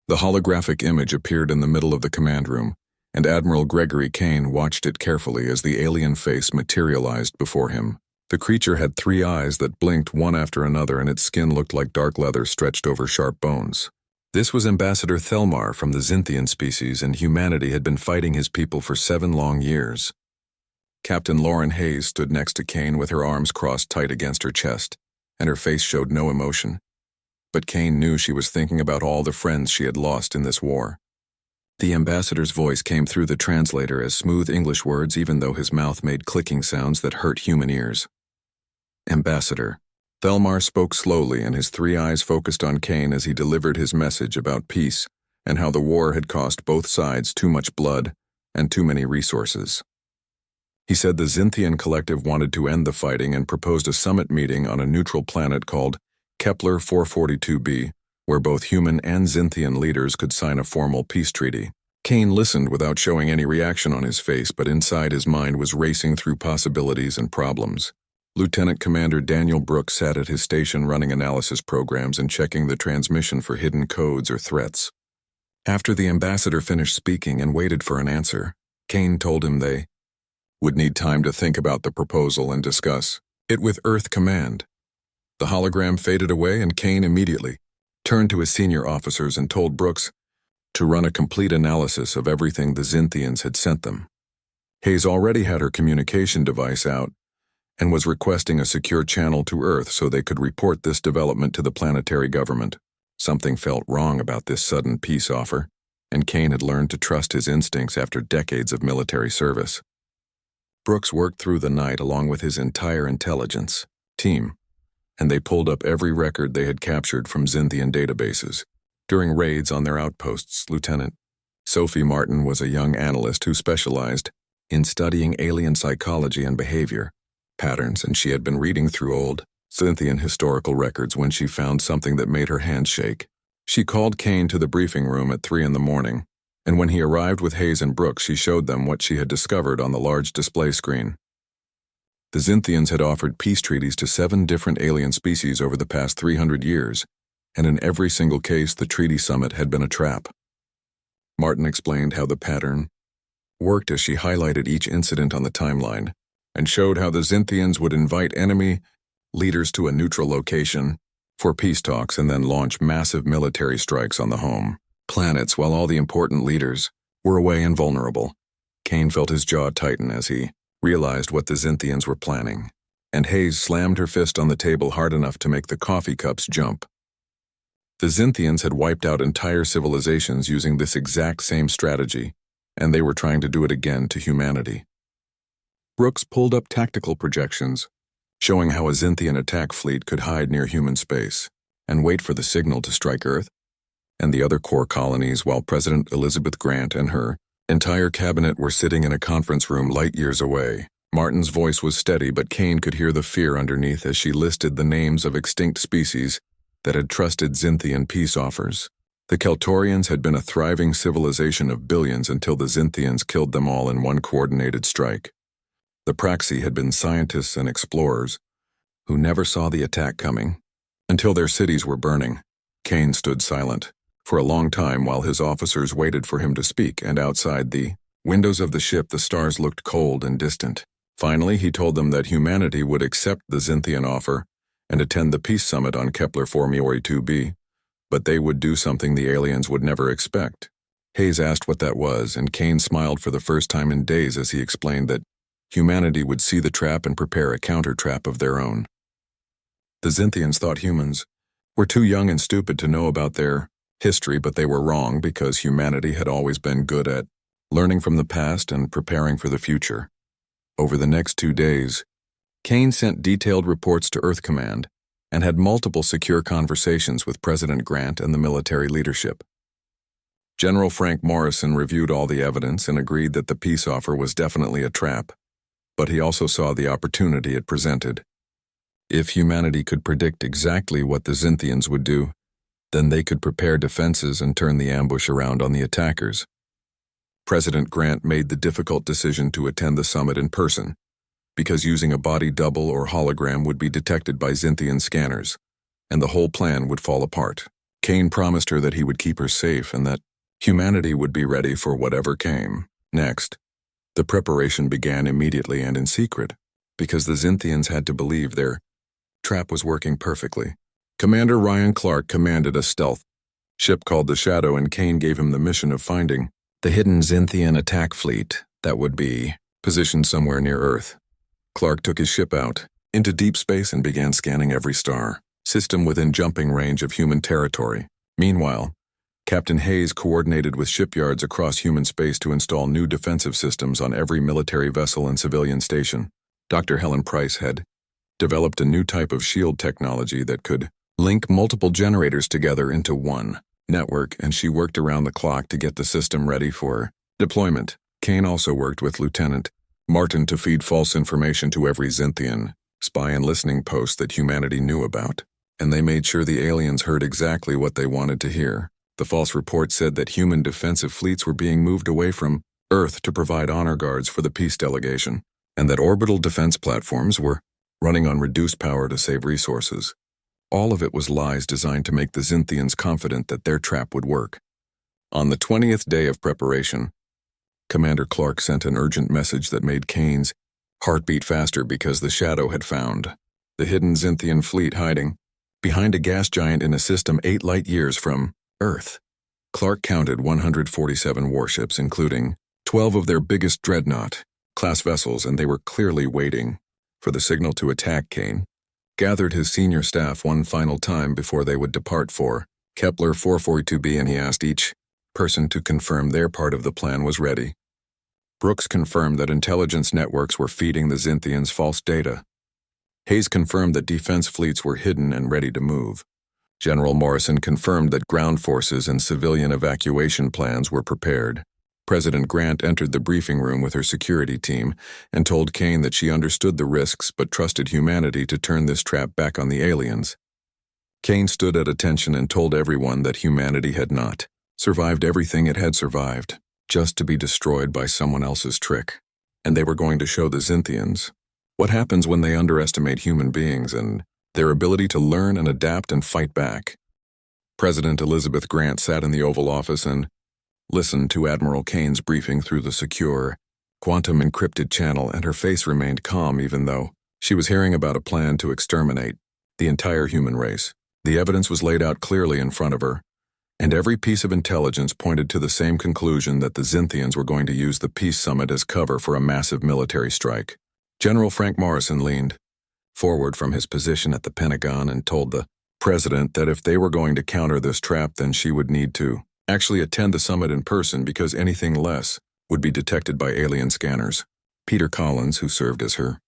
The holographic image appeared in the middle of the command room, and Admiral Gregory Kane watched it carefully as the alien face materialized before him. The creature had 3 eyes that blinked one after another, and its skin looked like dark leather stretched over sharp bones. This was Ambassador Thelmar from the Xinthian species, and humanity had been fighting his people for 7 long years. Captain Lauren Hayes stood next to Kane with her arms crossed tight against her chest, and her face showed no emotion. But Kane knew she was thinking about all the friends she had lost in this war. The ambassador's voice came through the translator as smooth English words, even though his mouth made clicking sounds that hurt human ears. Ambassador. Thelmar spoke slowly, and his 3 eyes focused on Kane as he delivered his message about peace and how the war had cost both sides too much blood and too many resources. He said the Xinthian collective wanted to end the fighting and proposed a summit meeting on a neutral planet called Kepler 442b, where both human and Xinthian leaders could sign a formal peace treaty. Kane listened without showing any reaction on his face, but inside his mind was racing through possibilities and problems. Lieutenant Commander Daniel Brooks sat at his station running analysis programs and checking the transmission for hidden codes or threats. After the ambassador finished speaking and waited for an answer, Kane told him they would need time to think about the proposal and discuss it with Earth Command. The hologram faded away, and Kane immediately turned to his senior officers and told Brooks to run a complete analysis of everything the Xinthians had sent them. Hayes already had her communication device out and was requesting a secure channel to Earth so they could report this development to the planetary government. Something felt wrong about this sudden peace offer, and Kane had learned to trust his instincts after decades of military service. Brooks worked through the night along with his entire intelligence team, and they pulled up every record they had captured from Xinthian databases. During raids on their outposts, Lieutenant Sophie Martin was a young analyst who specialized in studying alien psychology and behavior patterns, and she had been reading through old Xinthian historical records when she found something that made her hands shake. She called Kane to the briefing room at 3 in the morning, and when he arrived with Hayes and Brooks, she showed them what she had discovered on the large display screen. The Xinthians had offered peace treaties to 7 different alien species over the past 300 years, and in every single case the treaty summit had been a trap. Martin explained how the pattern worked as she highlighted each incident on the timeline, and showed how the Xinthians would invite enemy leaders to a neutral location for peace talks and then launch massive military strikes on the home planets while all the important leaders were away and vulnerable. Kane felt his jaw tighten as he realized what the Xinthians were planning, and Hayes slammed her fist on the table hard enough to make the coffee cups jump. The Xinthians had wiped out entire civilizations using this exact same strategy, and they were trying to do it again to humanity. Brooks pulled up tactical projections, showing how a Xinthian attack fleet could hide near human space and wait for the signal to strike Earth and the other core colonies, while President Elizabeth Grant and her entire cabinet were sitting in a conference room light years away. Martin's voice was steady, but Kane could hear the fear underneath as she listed the names of extinct species that had trusted Xinthian peace offers. The Keltorians had been a thriving civilization of billions until the Xinthians killed them all in one coordinated strike. The Praxi had been scientists and explorers who never saw the attack coming until their cities were burning. Kane stood silent for a long time while his officers waited for him to speak, and outside the windows of the ship the stars looked cold and distant. Finally, he told them that humanity would accept the Xinthian offer and attend the peace summit on Kepler 442b, but they would do something the aliens would never expect. Hayes asked what that was, and Kane smiled for the first time in days as he explained that humanity would see the trap and prepare a counter-trap of their own. The Xinthians thought humans were too young and stupid to know about their history, but they were wrong because humanity had always been good at learning from the past and preparing for the future. Over the next 2 days, Kane sent detailed reports to Earth Command and had multiple secure conversations with President Grant and the military leadership. General Frank Morrison reviewed all the evidence and agreed that the peace offer was definitely a trap, but he also saw the opportunity it presented. If humanity could predict exactly what the Xinthians would do, then they could prepare defenses and turn the ambush around on the attackers. President Grant made the difficult decision to attend the summit in person, because using a body double or hologram would be detected by Xinthian scanners, and the whole plan would fall apart. Kane promised her that he would keep her safe and that humanity would be ready for whatever came. Next, the preparation began immediately and in secret, because the Zynthians had to believe their trap was working perfectly. Commander Ryan Clark commanded a stealth ship called the Shadow, and Kane gave him the mission of finding the hidden Zynthian attack fleet that would be positioned somewhere near Earth. Clark took his ship out into deep space and began scanning every star system within jumping range of human territory. Meanwhile, Captain Hayes coordinated with shipyards across human space to install new defensive systems on every military vessel and civilian station. Dr. Helen Price had developed a new type of shield technology that could link multiple generators together into one network, and she worked around the clock to get the system ready for deployment. Kane also worked with Lieutenant Martin to feed false information to every Zynthian spy and listening post that humanity knew about, and they made sure the aliens heard exactly what they wanted to hear. The false report said that human defensive fleets were being moved away from Earth to provide honor guards for the peace delegation, and that orbital defense platforms were running on reduced power to save resources. All of it was lies designed to make the Zynthians confident that their trap would work. On the 20th day of preparation, Commander Clark sent an urgent message that made Kane's heart beat faster, because the Shadow had found the hidden Zynthian fleet hiding behind a gas giant in a system 8 light years from Earth. Clark counted 147 warships, including 12 of their biggest dreadnought-class vessels, and they were clearly waiting for the signal to attack. Kane gathered his senior staff one final time before they would depart for Kepler 442b, and he asked each person to confirm their part of the plan was ready. Brooks confirmed that intelligence networks were feeding the Zynthians false data. Hayes confirmed that defense fleets were hidden and ready to move. General Morrison confirmed that ground forces and civilian evacuation plans were prepared. President Grant entered the briefing room with her security team and told Kane that she understood the risks but trusted humanity to turn this trap back on the aliens. Kane stood at attention and told everyone that humanity had not survived everything it had survived, just to be destroyed by someone else's trick. And they were going to show the Zynthians what happens when they underestimate human beings and their ability to learn and adapt and fight back. President Elizabeth Grant sat in the Oval Office and listened to Admiral Kane's briefing through the secure, quantum-encrypted channel, and her face remained calm even though she was hearing about a plan to exterminate the entire human race. The evidence was laid out clearly in front of her, and every piece of intelligence pointed to the same conclusion, that the Zynthians were going to use the Peace Summit as cover for a massive military strike. General Frank Morrison leaned forward from his position at the Pentagon and told the president that if they were going to counter this trap, then she would need to actually attend the summit in person, because anything less would be detected by alien scanners. Peter Collins, who served as her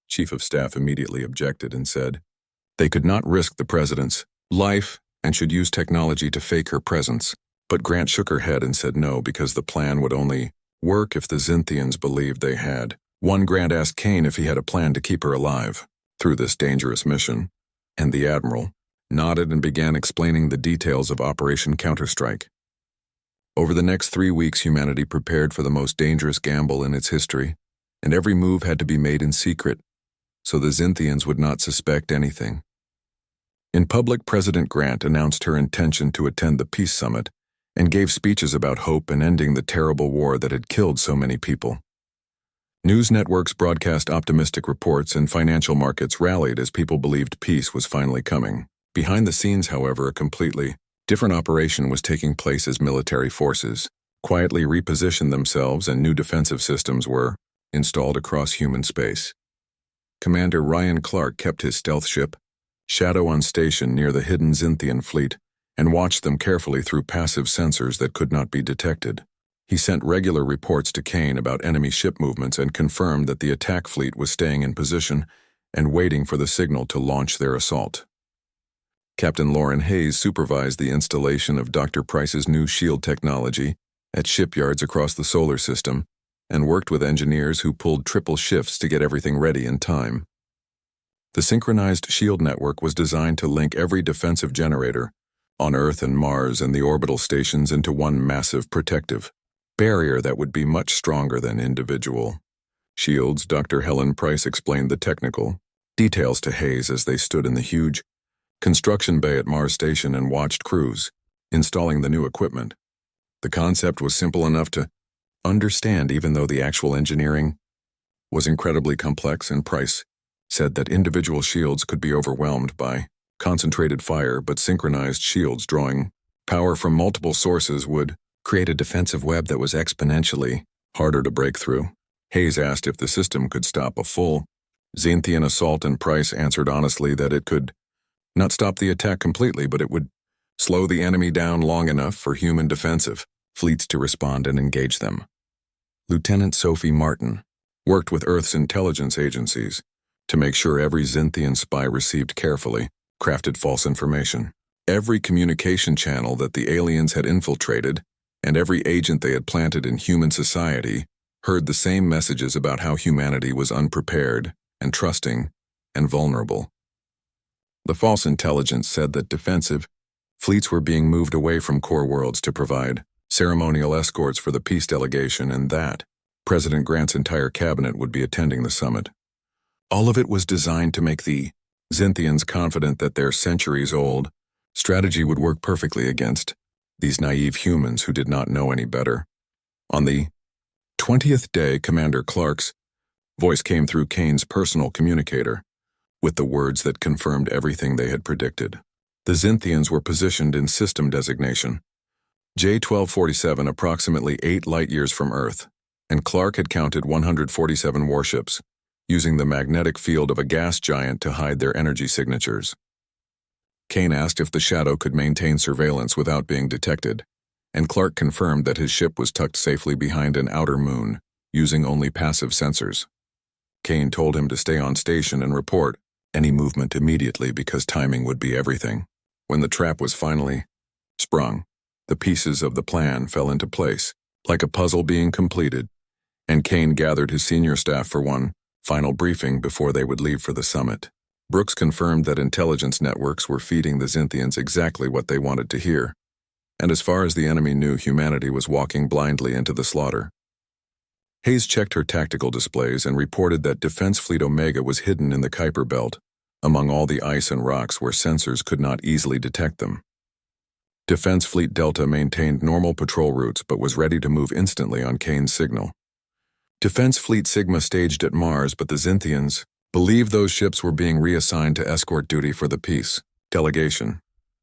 chief of staff, immediately objected and said they could not risk the president's life and should use technology to fake her presence. But Grant shook her head and said no, because the plan would only work if the Zynthians believed they had one. Grant asked Kane if he had a plan to keep her alive through this dangerous mission, and the Admiral nodded and began explaining the details of Operation Counterstrike. Over the next 3 weeks, humanity prepared for the most dangerous gamble in its history, and every move had to be made in secret, so the Zynthians would not suspect anything. In public, President Grant announced her intention to attend the Peace Summit and gave speeches about hope and ending the terrible war that had killed so many people. News networks broadcast optimistic reports, and financial markets rallied as people believed peace was finally coming. Behind the scenes, however, a completely different operation was taking place as military forces quietly repositioned themselves and new defensive systems were installed across human space. Commander Ryan Clark kept his stealth ship Shadow on station near the hidden Zynthian fleet and watched them carefully through passive sensors that could not be detected. He sent regular reports to Kane about enemy ship movements and confirmed that the attack fleet was staying in position and waiting for the signal to launch their assault. Captain Lauren Hayes supervised the installation of Dr. Price's new shield technology at shipyards across the solar system and worked with engineers who pulled triple shifts to get everything ready in time. The synchronized shield network was designed to link every defensive generator on Earth and Mars and the orbital stations into one massive protective barrier that would be much stronger than individual shields. Dr. Helen Price explained the technical details to Hayes as they stood in the huge construction bay at Mars Station and watched crews installing the new equipment. The concept was simple enough to understand, even though the actual engineering was incredibly complex, and Price said that individual shields could be overwhelmed by concentrated fire, but synchronized shields drawing power from multiple sources would create a defensive web that was exponentially harder to break through. Hayes asked if the system could stop a full Xanthian assault, and Price answered honestly that it could not stop the attack completely, but it would slow the enemy down long enough for human defensive fleets to respond and engage them. Lieutenant Sophie Martin worked with Earth's intelligence agencies to make sure every Xanthian spy received carefully crafted false information. Every communication channel that the aliens had infiltrated and every agent they had planted in human society heard the same messages about how humanity was unprepared and trusting and vulnerable. The false intelligence said that defensive fleets were being moved away from core worlds to provide ceremonial escorts for the peace delegation, and that President Grant's entire cabinet would be attending the summit. All of it was designed to make the Xanthians confident that their centuries-old strategy would work perfectly against these naive humans who did not know any better. On the 20th day, Commander Clark's voice came through Kane's personal communicator with the words that confirmed everything they had predicted. The Xanthians were positioned in system designation J-1247, approximately 8 light-years from Earth, and Clark had counted 147 warships, using the magnetic field of a gas giant to hide their energy signatures. Kane asked if the Shadow could maintain surveillance without being detected, and Clark confirmed that his ship was tucked safely behind an outer moon, using only passive sensors. Kane told him to stay on station and report any movement immediately because timing would be everything. When the trap was finally sprung, the pieces of the plan fell into place, like a puzzle being completed, and Kane gathered his senior staff for one final briefing before they would leave for the summit. Brooks confirmed that intelligence networks were feeding the Xanthians exactly what they wanted to hear, and as far as the enemy knew, humanity was walking blindly into the slaughter. Hayes checked her tactical displays and reported that Defense Fleet Omega was hidden in the Kuiper Belt, among all the ice and rocks where sensors could not easily detect them. Defense Fleet Delta maintained normal patrol routes but was ready to move instantly on Kane's signal. Defense Fleet Sigma staged at Mars, but the Xanthians believed those ships were being reassigned to escort duty for the peace delegation.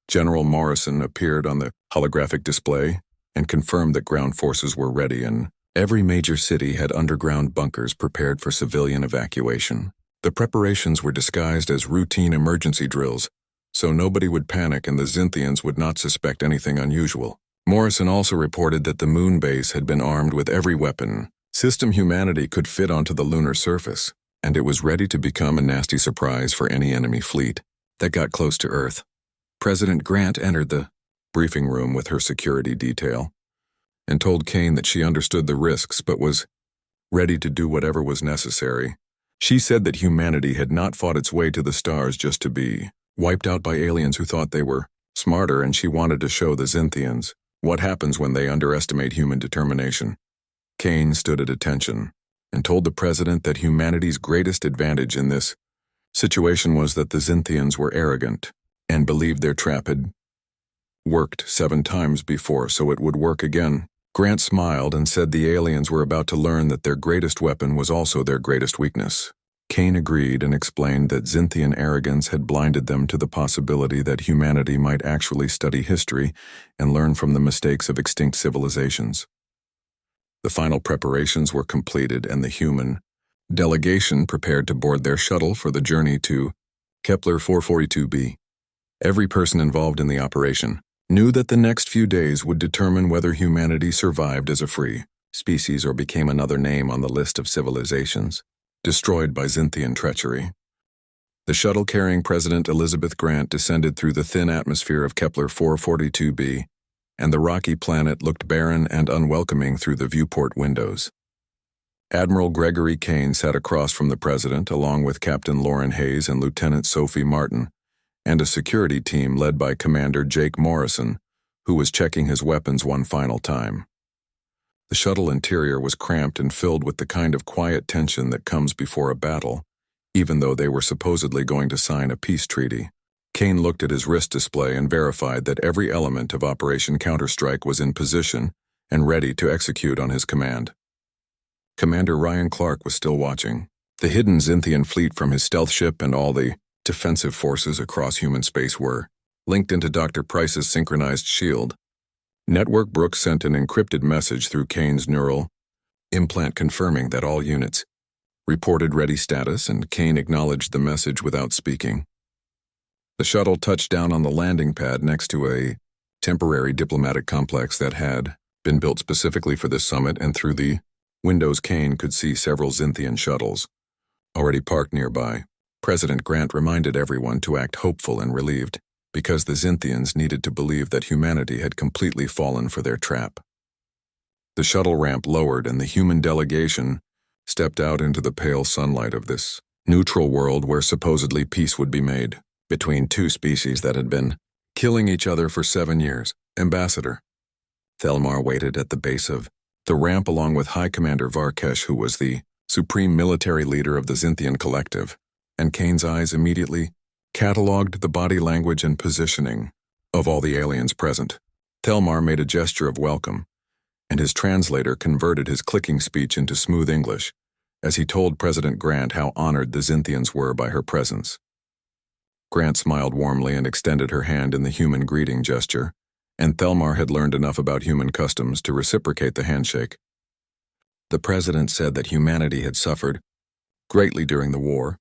General Morrison appeared on the holographic display and confirmed that ground forces were ready, and every major city had underground bunkers prepared for civilian evacuation. The preparations were disguised as routine emergency drills, so nobody would panic and the Xanthians would not suspect anything unusual. Morrison also reported that the moon base had been armed with every weapon system humanity could fit onto the lunar surface, and it was ready to become a nasty surprise for any enemy fleet that got close to Earth. President Grant entered the briefing room with her security detail and told Kane that she understood the risks but was ready to do whatever was necessary. She said that humanity had not fought its way to the stars just to be wiped out by aliens who thought they were smarter, and she wanted to show the Xanthians what happens when they underestimate human determination. Kane stood at attention and told the president that humanity's greatest advantage in this situation was that the Xanthians were arrogant and believed their trap had worked 7 times before, so it would work again. Grant smiled and said the aliens were about to learn that their greatest weapon was also their greatest weakness. Kane agreed and explained that Xanthian arrogance had blinded them to the possibility that humanity might actually study history and learn from the mistakes of extinct civilizations. The final preparations were completed, and the human delegation prepared to board their shuttle for the journey to Kepler 442b. Every person involved in the operation knew that the next few days would determine whether humanity survived as a free species or became another name on the list of civilizations destroyed by Xanthian treachery. The shuttle carrying President Elizabeth Grant descended through the thin atmosphere of Kepler 442b, and the rocky planet looked barren and unwelcoming through the viewport windows. Admiral Gregory Kane sat across from the president, along with Captain Lauren Hayes and Lieutenant Sophie Martin, and a security team led by Commander Jake Morrison, who was checking his weapons one final time. The shuttle interior was cramped and filled with the kind of quiet tension that comes before a battle, even though they were supposedly going to sign a peace treaty. Kane looked at his wrist display and verified that every element of Operation Counterstrike was in position and ready to execute on his command. Commander Ryan Clark was still watching. The hidden Zynthian fleet from his stealth ship and all the defensive forces across human space were linked into Dr. Price's synchronized shield. Network Brooks sent an encrypted message through Kane's neural implant confirming that all units reported ready status, and Kane acknowledged the message without speaking. The shuttle touched down on the landing pad next to a temporary diplomatic complex that had been built specifically for this summit, and through the windows Kane could see several Zynthian shuttles already parked nearby. President Grant reminded everyone to act hopeful and relieved, because the Zynthians needed to believe that humanity had completely fallen for their trap. The shuttle ramp lowered and the human delegation stepped out into the pale sunlight of this neutral world where supposedly peace would be made between two species that had been killing each other for 7 years. Ambassador Thelmar waited at the base of the ramp along with High Commander Varkesh, who was the supreme military leader of the Zynthian collective, and Kane's eyes immediately catalogued the body language and positioning of all the aliens present. Thelmar made a gesture of welcome, and his translator converted his clicking speech into smooth English as he told President Grant how honored the Zynthians were by her presence. Grant smiled warmly and extended her hand in the human greeting gesture, and Thelmar had learned enough about human customs to reciprocate the handshake. The president said that humanity had suffered greatly during the war,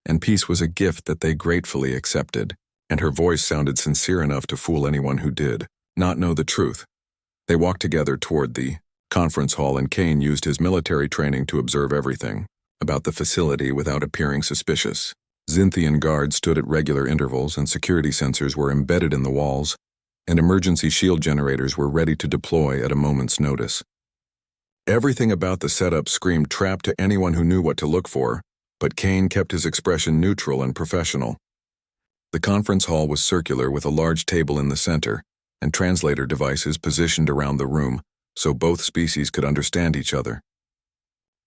and peace was a gift that they gratefully accepted, and her voice sounded sincere enough to fool anyone who did not know the truth. They walked together toward the conference hall, and Kane used his military training to observe everything about the facility without appearing suspicious. Zynthian guards stood at regular intervals, and security sensors were embedded in the walls, and emergency shield generators were ready to deploy at a moment's notice. Everything about the setup screamed trap to anyone who knew what to look for, but Kane kept his expression neutral and professional. The conference hall was circular with a large table in the center, and translator devices positioned around the room so both species could understand each other.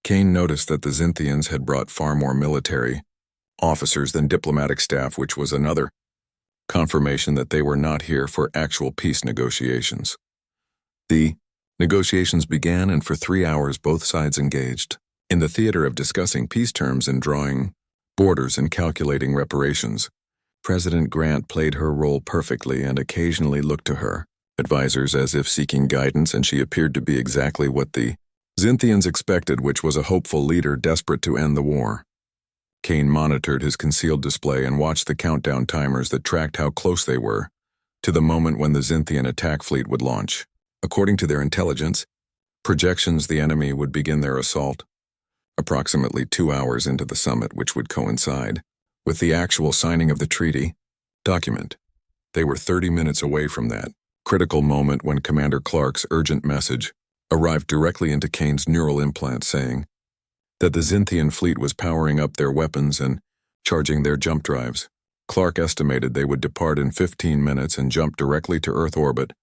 Kane noticed that the Zynthians had brought far more military officers than diplomatic staff, which was another confirmation that they were not here for actual peace negotiations. The negotiations began, and for 3 hours both sides engaged in the theater of discussing peace terms and drawing borders and calculating reparations. President Grant played her role perfectly and occasionally looked to her advisors as if seeking guidance, and she appeared to be exactly what the Zynthians expected, which was a hopeful leader desperate to end the war. Kane monitored his concealed display and watched the countdown timers that tracked how close they were to the moment when the Zynthian attack fleet would launch. According to their intelligence projections, the enemy would begin their assault approximately 2 hours into the summit, which would coincide with the actual signing of the treaty document. They were 30 minutes away from that critical moment when Commander Clark's urgent message arrived directly into Kane's neural implant saying that the Zynthian fleet was powering up their weapons and charging their jump drives. Clark estimated they would depart in 15 minutes and jump directly to Earth orbit,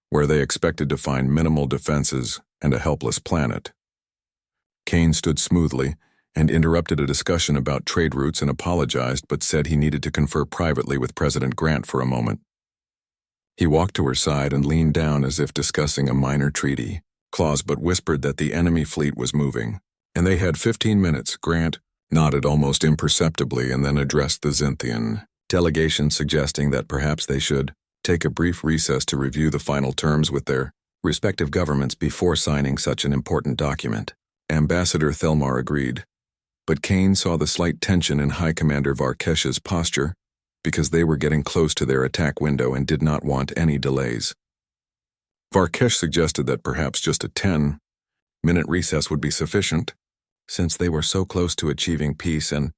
where they expected to find minimal defenses and a helpless planet. Kane stood smoothly and interrupted a discussion about trade routes and apologized, but said he needed to confer privately with President Grant for a moment. He walked to her side and leaned down as if discussing a minor treaty clause, but whispered that the enemy fleet was moving, and they had 15 minutes. Grant nodded almost imperceptibly and then addressed the Zynthian delegation, suggesting that perhaps they should take a brief recess to review the final terms with their respective governments before signing such an important document. Ambassador Thelmar agreed, but Kane saw the slight tension in High Commander Varkesh's posture because they were getting close to their attack window and did not want any delays. Varkesh suggested that perhaps just a 10-minute recess would be sufficient, since they were so close to achieving peace, and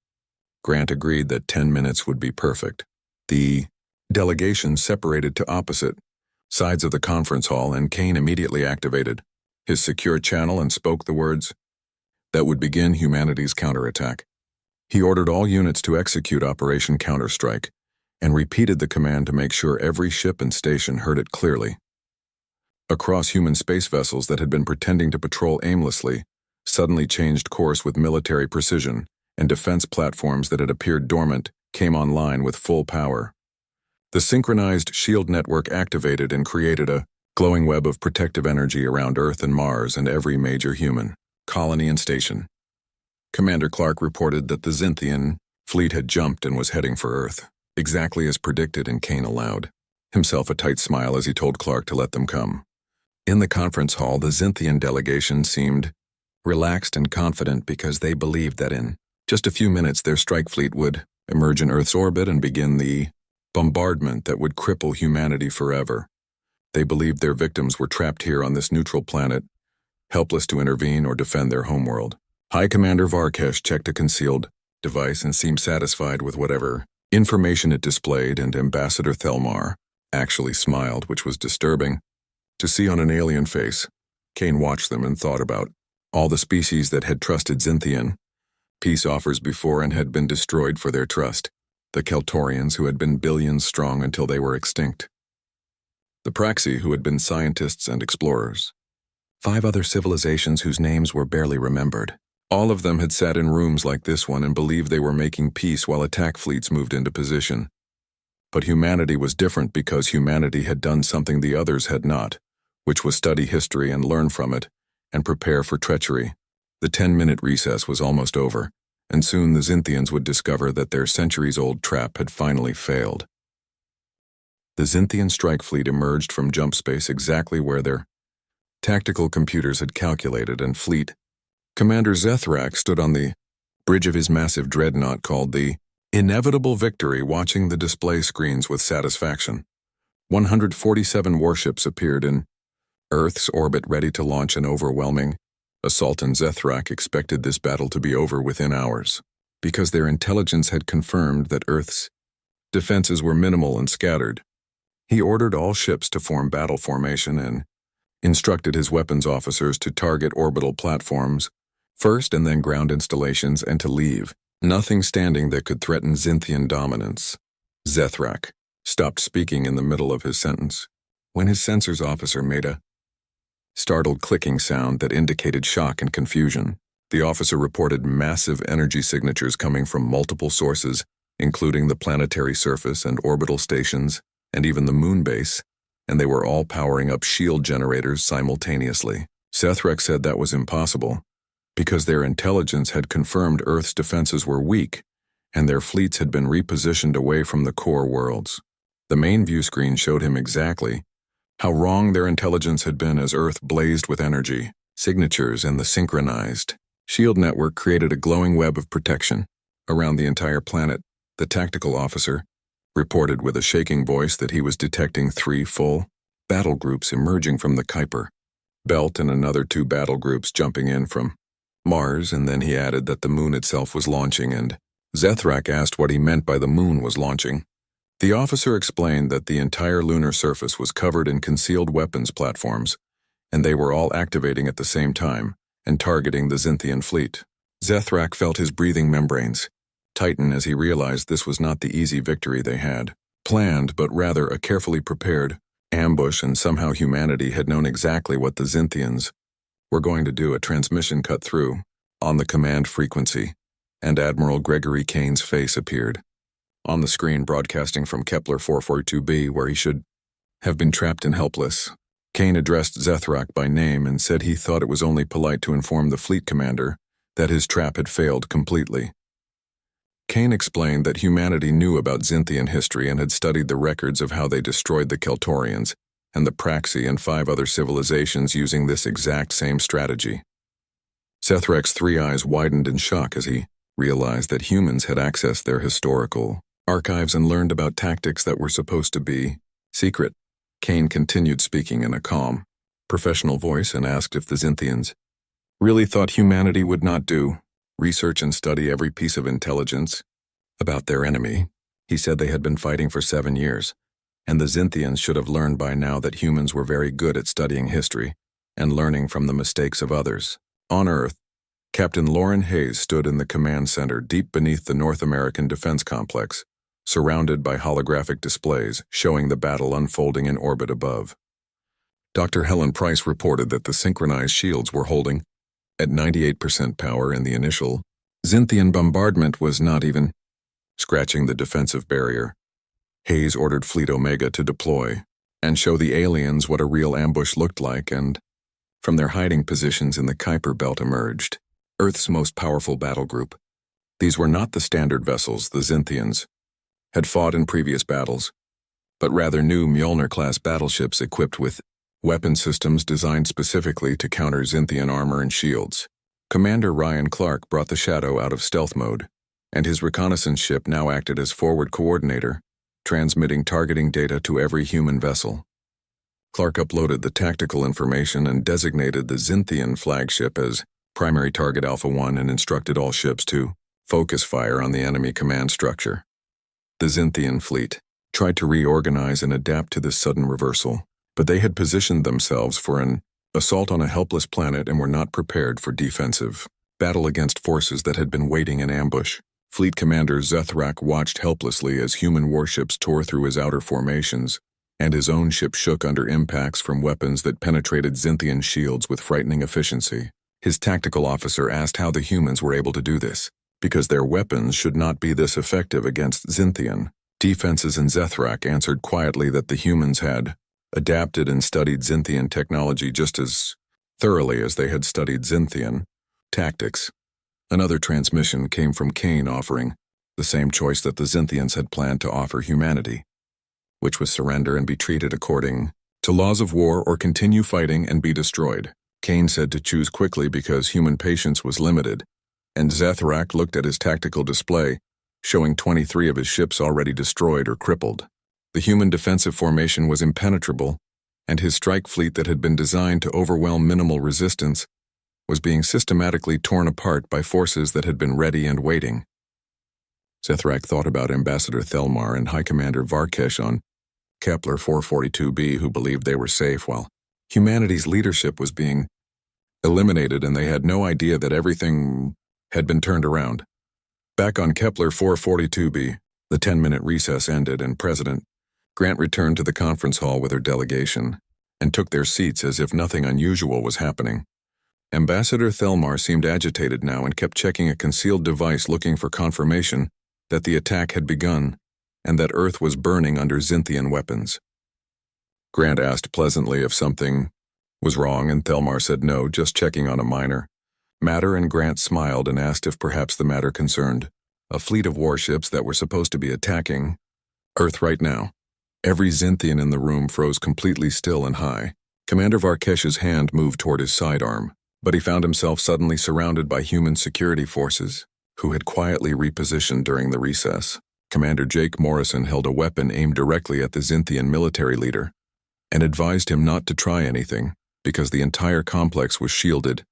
Grant agreed that 10 minutes would be perfect. The delegation separated to opposite sides of the conference hall, and Kane immediately activated his secure channel and spoke the words that would begin humanity's counterattack. He ordered all units to execute Operation Counterstrike and repeated the command to make sure every ship and station heard it clearly. Across human space vessels that had been pretending to patrol aimlessly suddenly changed course with military precision, and defense platforms that had appeared dormant came online with full power. The synchronized shield network activated and created a glowing web of protective energy around Earth and Mars and every major human colony and station. Commander Clark reported that the Zintian fleet had jumped and was heading for Earth, exactly as predicted, and Kane allowed himself a tight smile as he told Clark to let them come. In the conference hall, the Zintian delegation seemed relaxed and confident because they believed that in just a few minutes their strike fleet would emerge in Earth's orbit and begin the bombardment that would cripple humanity forever. They believed their victims were trapped here on this neutral planet, helpless to intervene or defend their homeworld. High Commander Varkesh checked a concealed device and seemed satisfied with whatever information it displayed, and Ambassador Thelmar actually smiled, which was disturbing to see on an alien face. Kane watched them and thought about all the species that had trusted Zintian peace offers before and had been destroyed for their trust. The Keltorians, who had been billions strong until they were extinct. The Praxi, who had been scientists and explorers. 5 other civilizations whose names were barely remembered. All of them had sat in rooms like this one and believed they were making peace while attack fleets moved into position. But humanity was different because humanity had done something the others had not, which was study history and learn from it, and prepare for treachery. The 10-minute recess was almost over, and soon the Zintians would discover that their centuries-old trap had finally failed. The Zintian strike fleet emerged from jump space exactly where their tactical computers had calculated, and fleet Commander Zethrak stood on the bridge of his massive dreadnought called the Inevitable Victory, watching the display screens with satisfaction. 147 warships appeared in Earth's orbit ready to launch an overwhelming assault, and Zethrak expected this battle to be over within hours, because their intelligence had confirmed that Earth's defenses were minimal and scattered. He ordered all ships to form battle formation and instructed his weapons officers to target orbital platforms first and then ground installations, and to leave nothing standing that could threaten Zintian dominance. Zethrak stopped speaking in the middle of his sentence when his sensors officer made a startled clicking sound that indicated shock and confusion. The officer reported massive energy signatures coming from multiple sources, including the planetary surface and orbital stations, and even the moon base, and they were all powering up shield generators simultaneously. Zethrak said that was impossible, because their intelligence had confirmed Earth's defenses were weak, and their fleets had been repositioned away from the core worlds. The main view screen showed him exactly how wrong their intelligence had been as Earth blazed with energy, signatures, and the synchronized shield network created a glowing web of protection around the entire planet. The tactical officer reported with a shaking voice that he was detecting 3 full battle groups emerging from the Kuiper belt and another 2 battle groups jumping in from Mars, and then he added that the moon itself was launching, and Zethrak asked what he meant by the moon was launching. The officer explained that the entire lunar surface was covered in concealed weapons platforms, and they were all activating at the same time and targeting the Zintian fleet. Zethrak felt his breathing membranes tighten as he realized this was not the easy victory they had planned, but rather a carefully prepared ambush, and somehow humanity had known exactly what the Zintians were going to do. A transmission cut through on the command frequency, and Admiral Gregory Kane's face appeared on the screen, broadcasting from Kepler 442b, where he should have been trapped and helpless. Kane addressed Zethrak by name and said he thought it was only polite to inform the fleet commander that his trap had failed completely. Kane explained that humanity knew about Zintian history and had studied the records of how they destroyed the Keltorians and the Praxi and 5 other civilizations using this exact same strategy. Zethrak's 3 eyes widened in shock as he realized that humans had accessed their historical archives and learned about tactics that were supposed to be secret. Kane continued speaking in a calm, professional voice and asked if the Zintians really thought humanity would not do research and study every piece of intelligence about their enemy. He said they had been fighting for 7 years, and the Zintians should have learned by now that humans were very good at studying history and learning from the mistakes of others. On Earth, Captain Lauren Hayes stood in the command center deep beneath the North American Defense Complex, surrounded by holographic displays showing the battle unfolding in orbit above. Dr. Helen Price reported that the synchronized shields were holding at 98% power, and the initial Zintian bombardment was not even scratching the defensive barrier. Hayes ordered Fleet Omega to deploy and show the aliens what a real ambush looked like, and from their hiding positions in the Kuiper Belt emerged Earth's most powerful battle group. These were not the standard vessels the Zynthians had fought in previous battles, but rather new Mjolnir-class battleships equipped with weapon systems designed specifically to counter Zynthian armor and shields. Commander Ryan Clark brought the Shadow out of stealth mode, and his reconnaissance ship now acted as forward coordinator, transmitting targeting data to every human vessel. Clark uploaded the tactical information and designated the Zynthian flagship as primary target Alpha 1 and instructed all ships to focus fire on the enemy command structure. The Zynthian fleet tried to reorganize and adapt to this sudden reversal, but they had positioned themselves for an assault on a helpless planet and were not prepared for defensive battle against forces that had been waiting in ambush. Fleet Commander Zethrak watched helplessly as human warships tore through his outer formations, and his own ship shook under impacts from weapons that penetrated Zynthian shields with frightening efficiency. His tactical officer asked how the humans were able to do this, because their weapons should not be this effective against Zynthian defenses, and Zethrak answered quietly that the humans had adapted and studied Zynthian technology just as thoroughly as they had studied Zynthian tactics. Another transmission came from Kane offering the same choice that the Zynthians had planned to offer humanity, which was surrender and be treated according to laws of war or continue fighting and be destroyed. Kane said to choose quickly because human patience was limited, and Zethrak looked at his tactical display, showing 23 of his ships already destroyed or crippled. The human defensive formation was impenetrable, and his strike fleet that had been designed to overwhelm minimal resistance was being systematically torn apart by forces that had been ready and waiting. Zethrak thought about Ambassador Thelmar and High Commander Varkesh on Kepler 442b, who believed they were safe while humanity's leadership was being eliminated, and they had no idea that everything had been turned around. Back on Kepler 442b, the 10-minute recess ended and President Grant returned to the conference hall with her delegation and took their seats as if nothing unusual was happening. Ambassador Thelmar seemed agitated now and kept checking a concealed device looking for confirmation that the attack had begun and that Earth was burning under Zynthian weapons. Grant asked pleasantly if something was wrong, and Thelmar said no, just checking on a minor matter, and Grant smiled and asked if perhaps the matter concerned a fleet of warships that were supposed to be attacking Earth right now. Every Zynthian in the room froze completely still and high. Commander Varkesh's hand moved toward his sidearm, but he found himself suddenly surrounded by human security forces who had quietly repositioned during the recess. Commander Jake Morrison held a weapon aimed directly at the Zynthian military leader and advised him not to try anything because the entire complex was shielded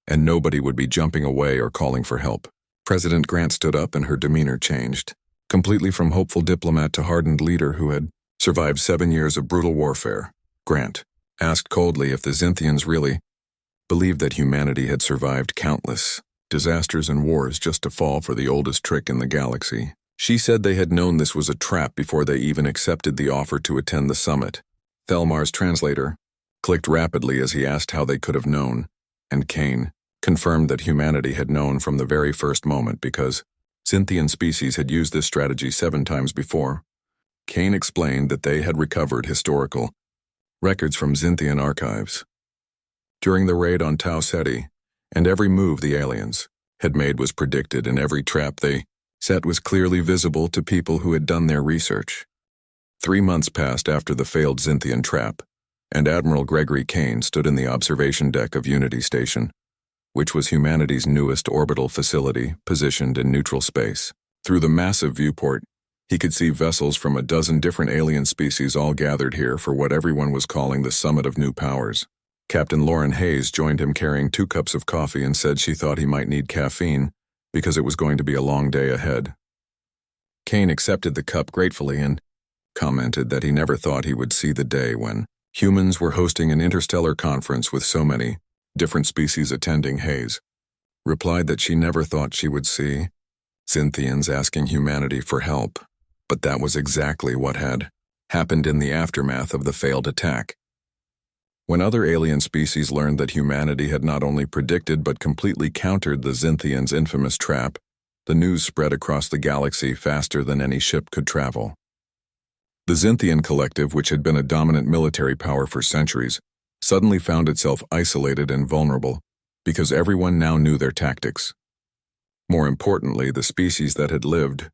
and nobody would be jumping away or calling for help. President Grant stood up and her demeanor changed, completely from hopeful diplomat to hardened leader who had survived 7 years of brutal warfare. Grant asked coldly if the Zynthians really believed that humanity had survived countless disasters and wars just to fall for the oldest trick in the galaxy. She said they had known this was a trap before they even accepted the offer to attend the summit. Thelmar's translator clicked rapidly as he asked how they could have known, and Kane confirmed that humanity had known from the very first moment because Zynthian species had used this strategy 7 times before. Kane explained that they had recovered historical records from Zynthian archives during the raid on Tau Ceti, and every move the aliens had made was predicted, and every trap they set was clearly visible to people who had done their research. 3 months passed after the failed Zynthian trap, and Admiral Gregory Kane stood in the observation deck of Unity Station, which was humanity's newest orbital facility positioned in neutral space. Through the massive viewport, he could see vessels from a dozen different alien species all gathered here for what everyone was calling the Summit of New Powers. Captain Lauren Hayes joined him carrying 2 cups of coffee and said she thought he might need caffeine because it was going to be a long day ahead. Kane accepted the cup gratefully and commented that he never thought he would see the day when humans were hosting an interstellar conference with so many different species attending. Hayes replied that she never thought she would see Zynthians asking humanity for help, but that was exactly what had happened in the aftermath of the failed attack. When other alien species learned that humanity had not only predicted but completely countered the Zynthians' infamous trap, the news spread across the galaxy faster than any ship could travel. The Zynthian collective, which had been a dominant military power for centuries, suddenly found itself isolated and vulnerable because everyone now knew their tactics. More importantly, the species that had lived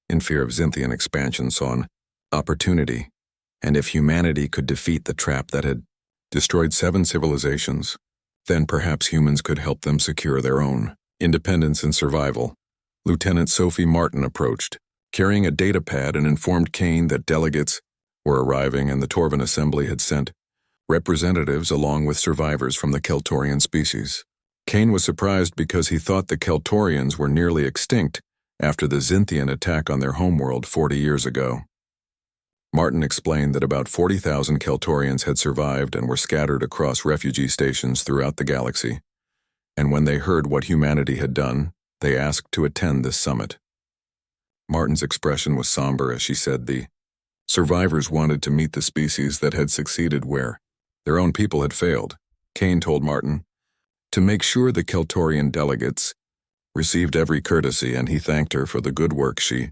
in fear of Zynthian expansion saw an opportunity, and if humanity could defeat the trap that had destroyed 7 civilizations, then perhaps humans could help them secure their own independence and survival. Lieutenant Sophie Martin approached, carrying a datapad, and informed Kane that delegates were arriving and the Torvan Assembly had sent representatives along with survivors from the Keltorian species. Kane was surprised because he thought the Keltorians were nearly extinct after the Zynthian attack on their homeworld 40 years ago. Martin explained that about 40,000 Keltorians had survived and were scattered across refugee stations throughout the galaxy, and when they heard what humanity had done, they asked to attend this summit. Martin's expression was somber as she said the survivors wanted to meet the species that had succeeded where their own people had failed. Kane told Martin to make sure the Keltorian delegates received every courtesy, and he thanked her for the good work she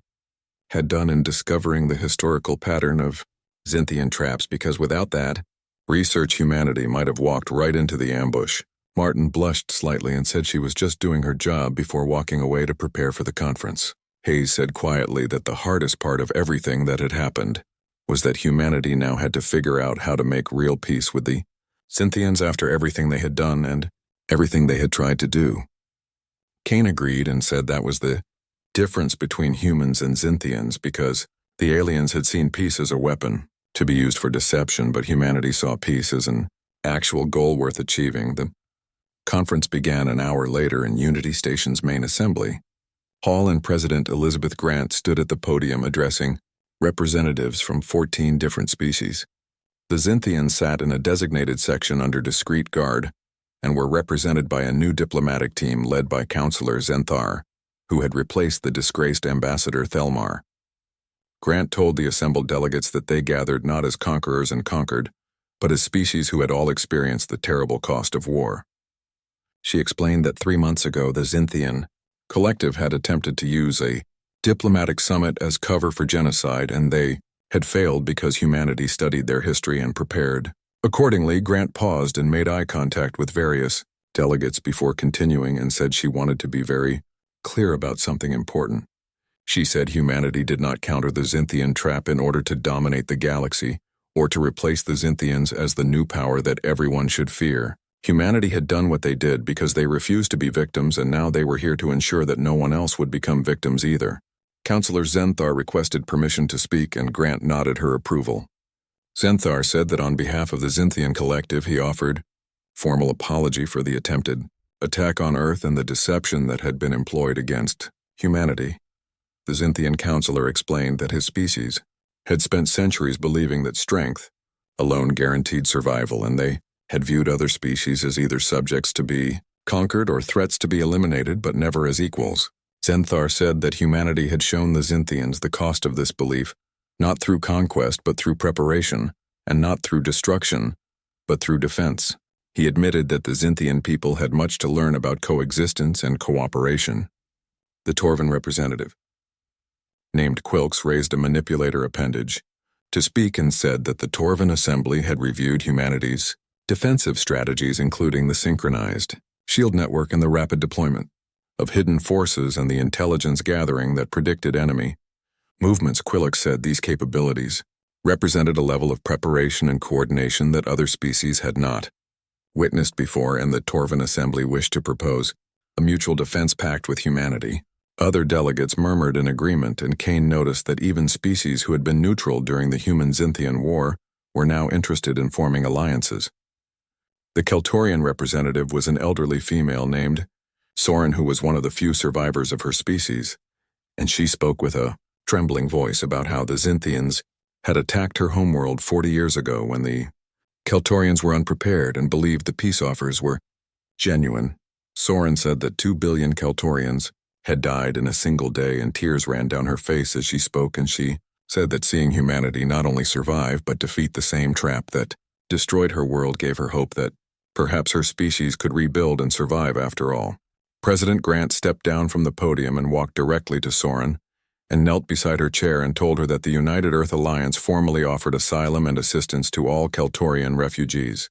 had done in discovering the historical pattern of Zynthian traps, because without that, research humanity might have walked right into the ambush. Martin blushed slightly and said she was just doing her job before walking away to prepare for the conference. Hayes said quietly that the hardest part of everything that had happened was that humanity now had to figure out how to make real peace with the Zynthians after everything they had done and everything they had tried to do. Kane agreed and said that was the difference between humans and Zynthians, because the aliens had seen peace as a weapon to be used for deception, but humanity saw peace as an actual goal worth achieving. The conference began an hour later in Unity Station's main assembly hall, and President Elizabeth Grant stood at the podium addressing representatives from 14 different species. The Zynthians sat in a designated section under discreet guard and were represented by a new diplomatic team led by Counselor Zenthar, who had replaced the disgraced Ambassador Thelmar. Grant told the assembled delegates that they gathered not as conquerors and conquered, but as species who had all experienced the terrible cost of war. She explained that 3 months ago the Zynthian collective had attempted to use a diplomatic summit as cover for genocide, and they had failed because humanity studied their history and prepared. Accordingly, Grant paused and made eye contact with various delegates before continuing, and said she wanted to be very clear about something important. She said humanity did not counter the Zynthian trap in order to dominate the galaxy or to replace the Zynthians as the new power that everyone should fear. Humanity had done what they did because they refused to be victims, and now they were here to ensure that no one else would become victims either. Counselor Zenthar requested permission to speak, and Grant nodded her approval. Zenthar said that on behalf of the Zynthian collective he offered formal apology for the attempted attack on Earth and the deception that had been employed against humanity. The Zynthian counselor explained that his species had spent centuries believing that strength alone guaranteed survival, and they had viewed other species as either subjects to be conquered or threats to be eliminated, but never as equals. Zenthar said that humanity had shown the Zynthians the cost of this belief, not through conquest but through preparation, and not through destruction, but through defense. He admitted that the Zynthian people had much to learn about coexistence and cooperation. The Torvan representative, named Quilks, raised a manipulator appendage to speak and said that the Torvan Assembly had reviewed humanity's defensive strategies, including the synchronized shield network and the rapid deployment of hidden forces and the intelligence gathering that predicted enemy movements. Quilks said these capabilities represented a level of preparation and coordination that other species had not witnessed before, and the Torvan Assembly wished to propose a mutual defense pact with humanity. Other delegates murmured in agreement, and Kane noticed that even species who had been neutral during the Human-Zynthian War were now interested in forming alliances. The Keltorian representative was an elderly female named Soren, who was one of the few survivors of her species, and she spoke with a trembling voice about how the Zynthians had attacked her homeworld 40 years ago when the Keltorians were unprepared and believed the peace offers were genuine. Soren said that 2 billion Keltorians had died in a single day, and tears ran down her face as she spoke, and she said that seeing humanity not only survive but defeat the same trap that destroyed her world gave her hope that perhaps her species could rebuild and survive after all. President Grant stepped down from the podium and walked directly to Soren, and knelt beside her chair and told her that the United Earth Alliance formally offered asylum and assistance to all Keltorian refugees.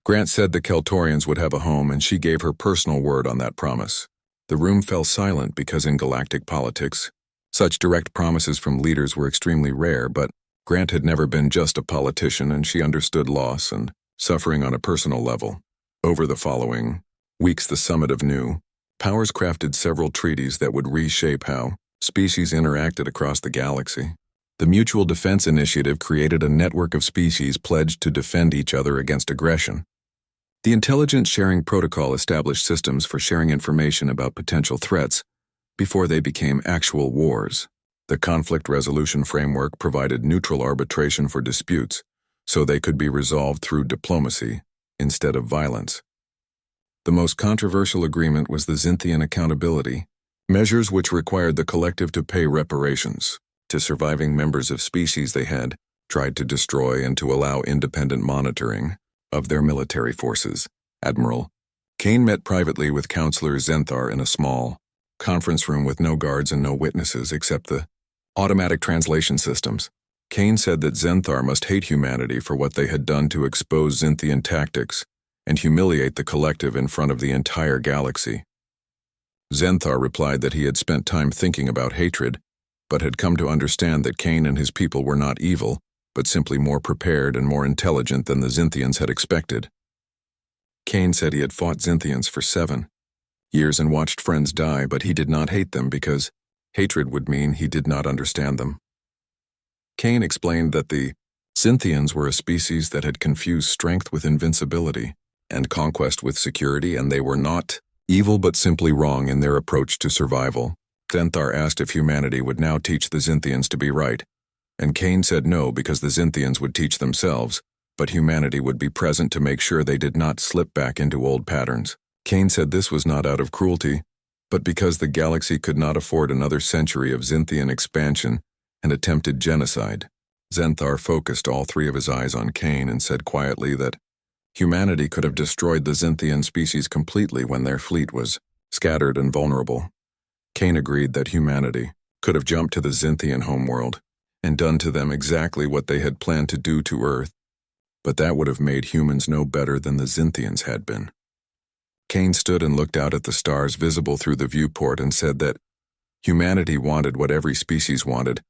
Grant said the Keltorians would have a home, and she gave her personal word on that promise. The room fell silent because in galactic politics, such direct promises from leaders were extremely rare, but Grant had never been just a politician, and she understood loss and suffering on a personal level. Over the following weeks, the Summit of New Powers crafted several treaties that would reshape how species interacted across the galaxy. The Mutual Defense Initiative created a network of species pledged to defend each other against aggression. The Intelligence Sharing Protocol established systems for sharing information about potential threats before they became actual wars. The Conflict Resolution Framework provided neutral arbitration for disputes so they could be resolved through diplomacy instead of violence. The most controversial agreement was the Xinthian Accountability, measures which required the collective to pay reparations to surviving members of species they had tried to destroy and to allow independent monitoring of their military forces. Admiral Kane met privately with Counselor Zenthar in a small conference room with no guards and no witnesses except the automatic translation systems. Kane said that Zenthar must hate humanity for what they had done to expose Xinthian tactics and humiliate the collective in front of the entire galaxy. Zenthar replied that he had spent time thinking about hatred, but had come to understand that Kane and his people were not evil, but simply more prepared and more intelligent than the Xinthians had expected. Kane said he had fought Xinthians for 7 years and watched friends die, but he did not hate them because hatred would mean he did not understand them. Kane explained that the Xinthians were a species that had confused strength with invincibility and conquest with security, and they were not evil but simply wrong in their approach to survival. Zenthar asked if humanity would now teach the Xinthians to be right, and Kane said no because the Xinthians would teach themselves, but humanity would be present to make sure they did not slip back into old patterns. Kane said this was not out of cruelty, but because the galaxy could not afford another century of Xinthian expansion and attempted genocide. Zenthar focused all 3 of his eyes on Kane and said quietly that humanity could have destroyed the Xinthian species completely when their fleet was scattered and vulnerable. Kane agreed that humanity could have jumped to the Xinthian homeworld and done to them exactly what they had planned to do to Earth, but that would have made humans no better than the Xinthians had been. Kane stood and looked out at the stars visible through the viewport and said that humanity wanted what every species wanted,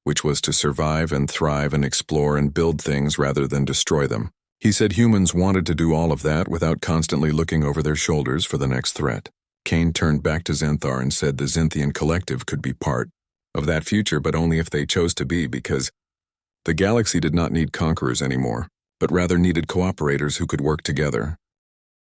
which was to survive and thrive and explore and build things rather than destroy them. He said humans wanted to do all of that without constantly looking over their shoulders for the next threat. Kane turned back to Zenthar and said the Xinthian collective could be part of that future, but only if they chose to be, because the galaxy did not need conquerors anymore, but rather needed cooperators who could work together.